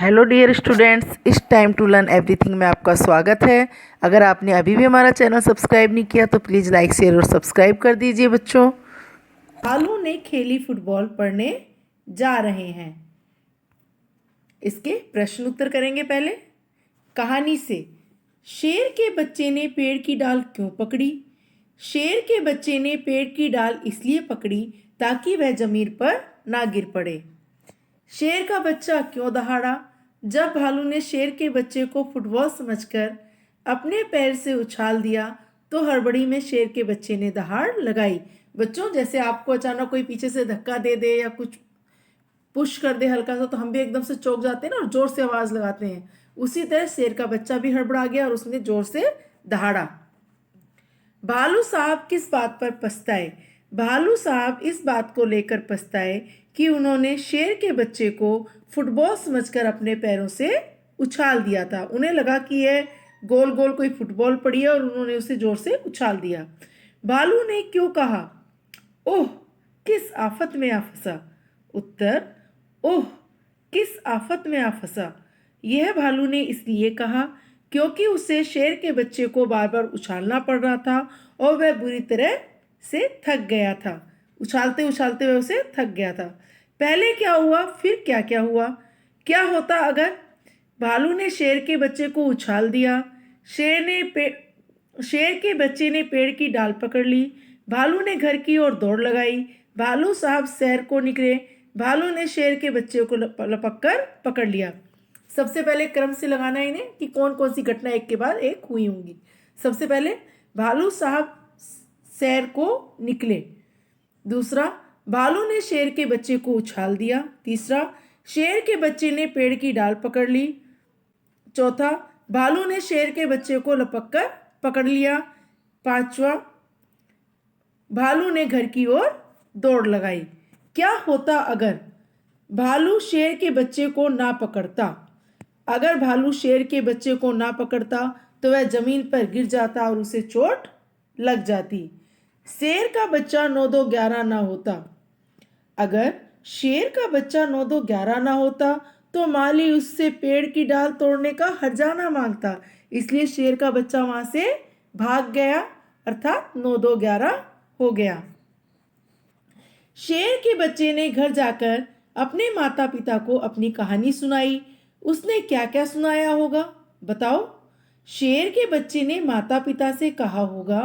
Hello dear students, इस time to learn everything में आपका स्वागत है। अगर आपने अभी भी हमारा चैनल सब्सक्राइब नहीं किया तो प्लीज़ लाइक शेयर और सब्सक्राइब कर दीजिए बच्चों। भालू ने खेली फुटबॉल पढ़ने जा रहे हैं। इसके प्रश्न उत्तर करेंगे पहले। कहानी से, शेर के बच्चे ने पेड़ की डाल क्यों पकड़ी? शेर के बच्चे ने पेड़ की डाल इसलिए पकड़ी ताकि वह जमीन पर ना गिर पड़े। शेर का बच्चा क्यों दहाड़ा? जब भालू ने शेर के बच्चे को फुटबॉल समझकर अपने पैर से उछाल दिया तो हड़बड़ी में शेर के बच्चे ने दहाड़ लगाई। बच्चों, जैसे आपको अचानक कोई पीछे से धक्का दे दे या कुछ पुश कर दे हल्का सा, तो हम भी एकदम से चौंक जाते हैं ना और जोर से आवाज लगाते हैं। उसी तरह शेर का बच्चा भी हड़बड़ा गया और उसने जोर से दहाड़ा। भालू साहब किस बात पर पछताए? भालू साहब इस बात को लेकर पछताए कि उन्होंने शेर के बच्चे को फुटबॉल समझकर अपने पैरों से उछाल दिया था। उन्हें लगा कि यह गोल गोल कोई फुटबॉल पड़ी है और उन्होंने उसे जोर से उछाल दिया। भालू ने क्यों कहा, ओह किस आफत में आ फंसा? उत्तर, ओह किस आफत में आ फंसा। यह भालू ने इसलिए कहा क्योंकि उसे शेर के बच्चे को बार बार उछालना पड़ रहा था और वह बुरी तरह से थक गया था। उछालते उछालते वह उसे थक गया था। पहले क्या हुआ, फिर क्या क्या हुआ? क्या होता अगर भालू ने शेर के बच्चे को उछाल दिया? शेर के बच्चे ने पेड़ की डाल पकड़ ली। भालू ने घर की ओर दौड़ लगाई। भालू साहब सैर को निकले। भालू ने शेर के बच्चे को लपक कर पकड़ लिया। सबसे पहले क्रम से लगाना है इन्हें कि कौन कौन सी घटना एक के बाद एक हुई होंगी। सबसे पहले भालू साहब सैर को निकले। दूसरा, भालू ने शेर के बच्चे को उछाल दिया। तीसरा, शेर के बच्चे ने पेड़ की डाल पकड़ ली। चौथा, भालू ने शेर के बच्चे को लपक कर पकड़ लिया। पांचवा, भालू ने घर की ओर दौड़ लगाई। क्या होता अगर भालू शेर के बच्चे को ना पकड़ता? अगर भालू शेर के बच्चे को ना पकड़ता तो वह जमीन पर गिर जाता और उसे चोट लग जाती। शेर का बच्चा 9-2-11 ना होता। अगर शेर का बच्चा 9-2-11 ना होता तो माली उससे पेड़ की डाल तोड़ने का हर्जाना मांगता। इसलिए शेर का बच्चा वहां से भाग गया, अर्थात 9-2-11 हो गया। शेर के बच्चे ने घर जाकर अपने माता पिता को अपनी कहानी सुनाई। उसने क्या क्या सुनाया होगा बताओ? शेर के बच्चे ने माता पिता से कहा होगा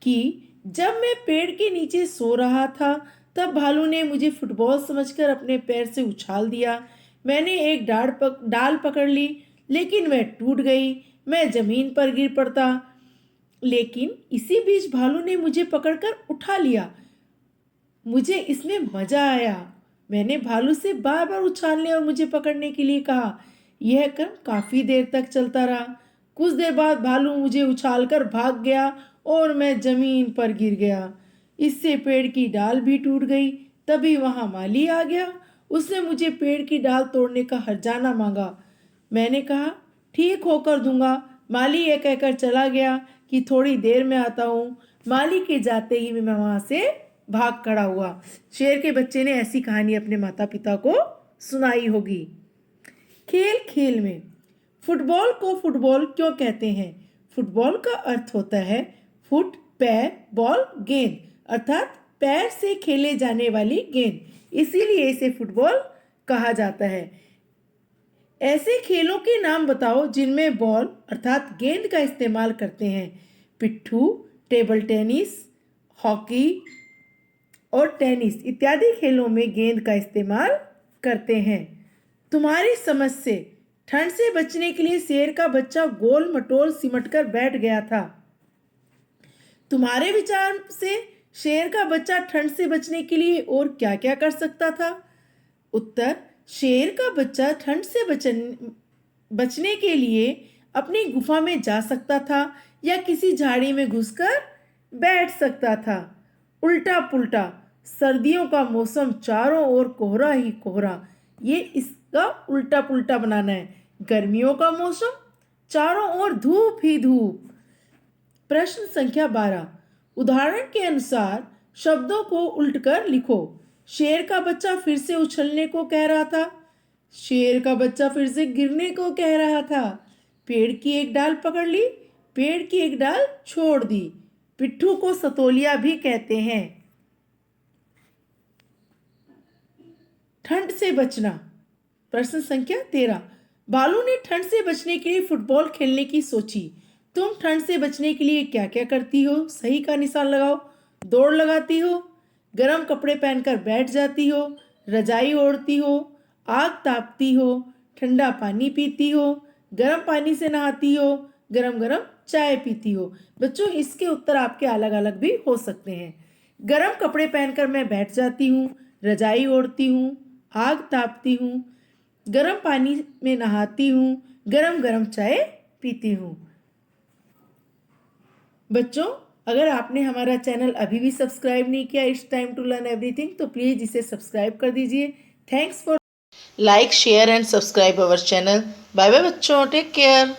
कि जब मैं पेड़ के नीचे सो रहा था तब भालू ने मुझे फुटबॉल समझकर अपने पैर से उछाल दिया। मैंने एक डाल पकड़ ली लेकिन वह टूट गई। मैं जमीन पर गिर पड़ता, लेकिन इसी बीच भालू ने मुझे पकड़कर उठा लिया। मुझे इसमें मजा आया। मैंने भालू से बार बार उछालने और मुझे पकड़ने के लिए कहा। यह क्रम काफी देर तक चलता रहा। कुछ देर बाद भालू मुझे उछालकर भाग गया और मैं जमीन पर गिर गया। इससे पेड़ की डाल भी टूट गई। तभी वहां माली आ गया। उसने मुझे पेड़ की डाल तोड़ने का हर्जाना मांगा। मैंने कहा ठीक होकर दूंगा। माली यह कहकर चला गया कि थोड़ी देर में आता हूँ। माली के जाते ही मैं वहां से भाग खड़ा हुआ। शेर के बच्चे ने ऐसी कहानी अपने माता पिता को सुनाई होगी। खेल खेल में, फुटबॉल को फुटबॉल क्यों कहते हैं? फुटबॉल का अर्थ होता है फुट पैर, बॉल गेंद, अर्थात पैर से खेले जाने वाली गेंद, इसीलिए इसे फुटबॉल कहा जाता है। ऐसे खेलों के नाम बताओ जिनमें बॉल अर्थात गेंद का इस्तेमाल करते हैं। पिट्ठू, टेबल टेनिस, हॉकी और टेनिस इत्यादि खेलों में गेंद का इस्तेमाल करते हैं। तुम्हारी समझ से, ठंड से बचने के लिए शेर का बच्चा गोल मटोल सिमट कर बैठ गया था। तुम्हारे विचार से शेर का बच्चा ठंड से बचने के लिए और क्या क्या कर सकता था? उत्तर, शेर का बच्चा ठंड से बचने के लिए अपनी गुफा में जा सकता था या किसी झाड़ी में घुसकर बैठ सकता था। उल्टा पुल्टा, सर्दियों का मौसम चारों ओर कोहरा ही कोहरा, ये इसका उल्टा पुल्टा बनाना है। गर्मियों का मौसम, चारों ओर धूप ही धूप। प्रश्न संख्या 12, उदाहरण के अनुसार शब्दों को उल्टकर लिखो। शेर का बच्चा फिर से उछलने को कह रहा था। शेर का बच्चा फिर से गिरने को कह रहा था। पेड़ की एक डाल पकड़ ली, पेड़ की एक डाल छोड़ दी। पिट्ठू को सतोलिया भी कहते हैं। ठंड से बचना। प्रश्न संख्या 13। बालू ने ठंड से बचने के लिए फुटबॉल खेलने की सोची। तुम ठंड से बचने के लिए क्या क्या करती हो? सही का निशान लगाओ। दौड़ लगाती हो, गर्म कपड़े पहनकर बैठ जाती हो, रजाई ओढ़ती हो, आग तापती हो, ठंडा पानी पीती हो, गर्म पानी से नहाती हो, गरम गरम चाय पीती हो। बच्चों, इसके उत्तर आपके अलग अलग भी हो सकते हैं। गर्म कपड़े पहनकर मैं बैठ जाती हूँ, रजाई ओढ़ती हूँ, आग तापती हूँ, गर्म पानी में नहाती हूँ, गरम गरम चाय पीती हूँ। बच्चों, अगर आपने हमारा चैनल अभी भी सब्सक्राइब नहीं किया it's time to learn everything, तो प्लीज़ इसे सब्सक्राइब कर दीजिए। Thanks for like share and subscribe our channel. Bye bye बच्चों, टेक केयर।